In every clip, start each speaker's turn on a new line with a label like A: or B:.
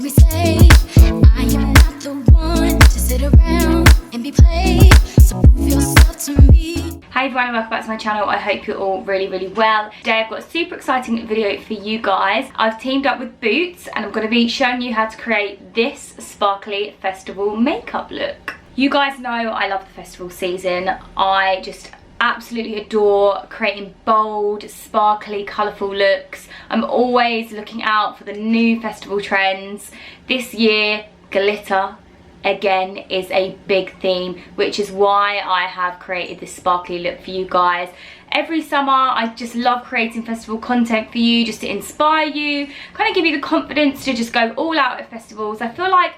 A: Let me say, I am not the one to sit around and be played. So prove yourself to me.
B: Hi everyone and welcome back to my channel. I hope you're all really well. Today I've got a super exciting video for you guys. I've teamed up with Boots and I'm going to be showing you how to create this sparkly festival makeup look. You guys know I love the festival season. I just absolutely adore creating bold, sparkly, colourful looks. I'm always looking out for the new festival trends. This year, glitter again is a big theme, which is why I have created this sparkly look for you guys. Every summer I just love creating festival content for you, just to inspire you, kind of give you the confidence to just go all out at festivals. I feel like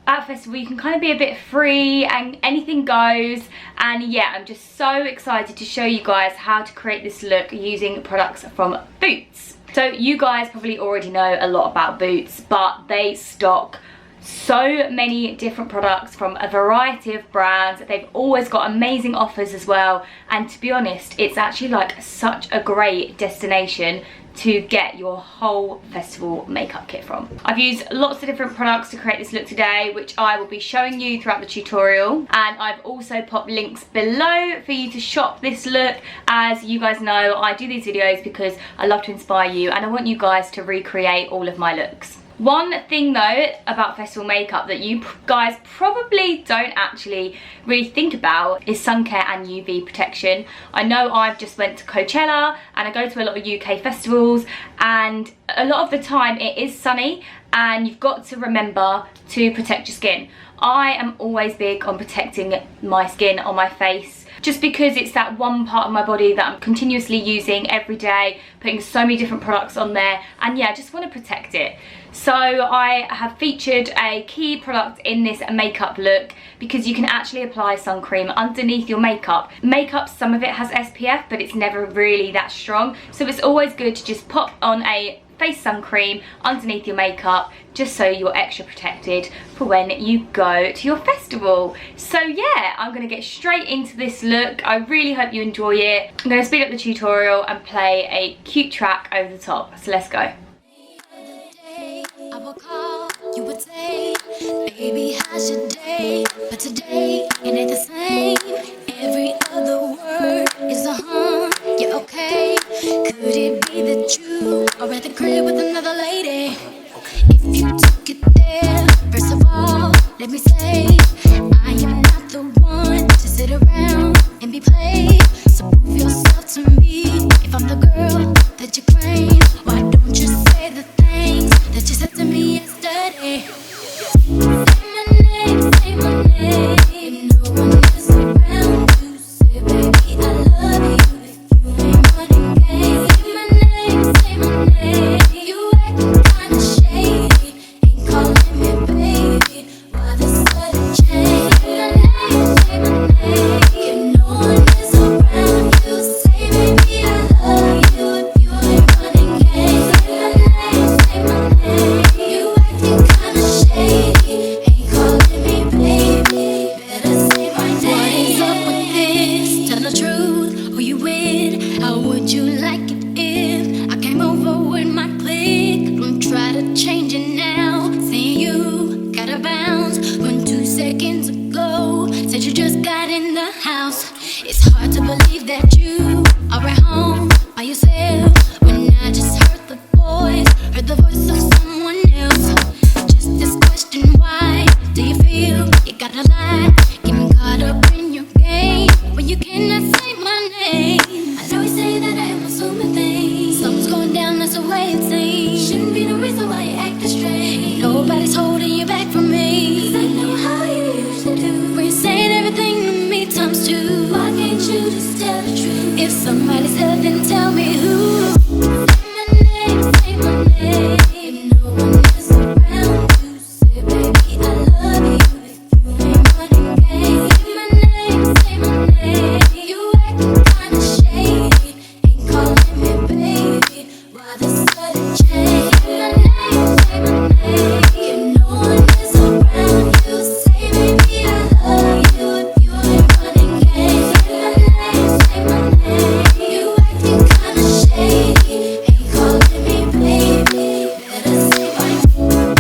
B: at a festival you can kind of be a bit free and anything goes, and yeah, I'm just so excited to show you guys how to create this look using products from Boots. So you guys probably already know a lot about Boots, but they stock so many different products from a variety of brands. They've always got amazing offers as well, and to be honest, it's actually like such a great destination to get your whole festival makeup kit from. I've used lots of different products to create this look today, which I will be showing you throughout the tutorial, and I've also popped links below for you to shop this look. As you guys know, I do these videos because I love to inspire you and I want you guys to recreate all of my looks. One thing though about festival makeup that you guys probably don't actually really think about is sun care and UV protection. I know I've just went to Coachella and I go to a lot of UK festivals, and a lot of the time it is sunny and you've got to remember to protect your skin. I am always big on protecting my skin on my face, just because it's that one part of my body that I'm continuously using every day, putting so many different products on there, and yeah, I just want to protect it. So I have featured a key product in this makeup look because you can actually apply sun cream underneath your makeup. Makeup, some of it has SPF, but it's never really that strong, so it's always good to just pop on a face sun cream underneath your makeup, just so you're extra protected for when you go to your festival. So yeah, I'm gonna get straight into this look. I really hope you enjoy it. I'm gonna speed up the tutorial and play a cute track over the top, so let's go.
A: I will call, you would say, baby, how's your day? But today, it ain't the same. Every other word is a yeah, okay. Could it be that you are at the crib with another lady? If you took it there, first of all, let me say, I am not the one to sit around and be played. So prove yourself to me. If I'm the girl that you claim, why don't you say the things that you said to me yesterday? Say my name, if no one is around you. Say, baby, I love you if you ain't running game. Say my name, you acting kinda shady, ain't calling me baby. Why the sudden change? Say my name, if no one is around you. Say, baby, I love you if you ain't running game. Say my name, you acting kinda shady, ain't calling me baby. Better say my name. What is up with this? Tell the truth, who you with? How would you like it if I came over with my clique? Don't try to change it now. Saying you gotta bounce when 2 seconds ago said you just got in the house. It's hard to believe that you are at home by yourself when I just heard the voice of someone else. Just this question, why do you feel you gotta lie? Getting caught up in your game when you cannot say my name. I know you say that I am assuming things. Something's going down, that's the way it seems. Shouldn't be the reason why you acting strange. Nobody's holding you back from me, 'cause I know how you usually do. When you're saying everything to me times two, why can't you just tell the truth? If somebody said, then tell me who. Say my name, if no one is around you. Say, baby, I love you if you ain't running game. Say my name, you acting kinda shady, ain't calling me baby. Why the sudden change? Say my name, if no one is around you. Say, baby, I love you if you ain't running game. Say my name, you acting kinda shady, ain't calling me baby. Better say my name.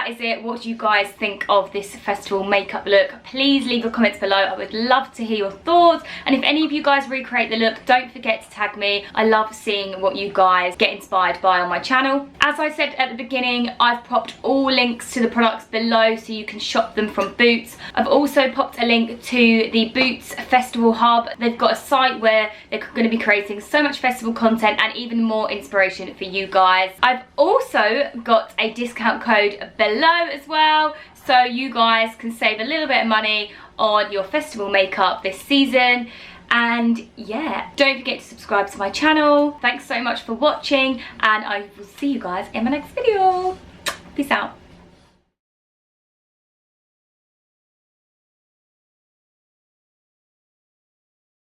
B: that is it. What do you guys think of this festival makeup look? Please leave your comments below. I would love to hear your thoughts, and if any of you guys recreate the look, don't forget to tag me. I love seeing what you guys get inspired by on my channel. As I said at the beginning, I've popped all links to the products below so you can shop them from Boots. I've also popped a link to the Boots Festival Hub. They've got a site where they're going to be creating so much festival content and even more inspiration for you guys. I've also got a discount code below as well, so you guys can save a little bit of money on your festival makeup this season. And yeah, don't forget to subscribe to my channel. Thanks so much for watching, and I will see you guys in my next video. Peace out.